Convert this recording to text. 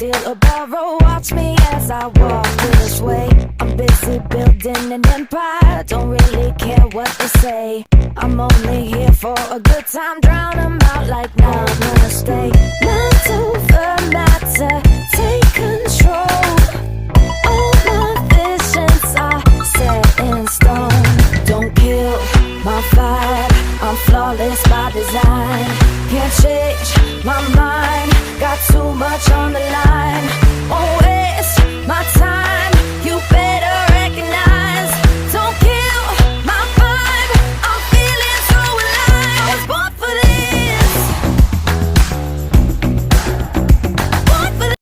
steal or borrow. Watch me as I walk this way. I'm busy building an empire, don't really care what they say. I'm only here for a good time, drown 'em out like now I'm gonna stay. Mind over matter, take control. All my visions are set in stone. Don't kill my vibe, I'm flawless by design. Can't change my mind, got too much on the line.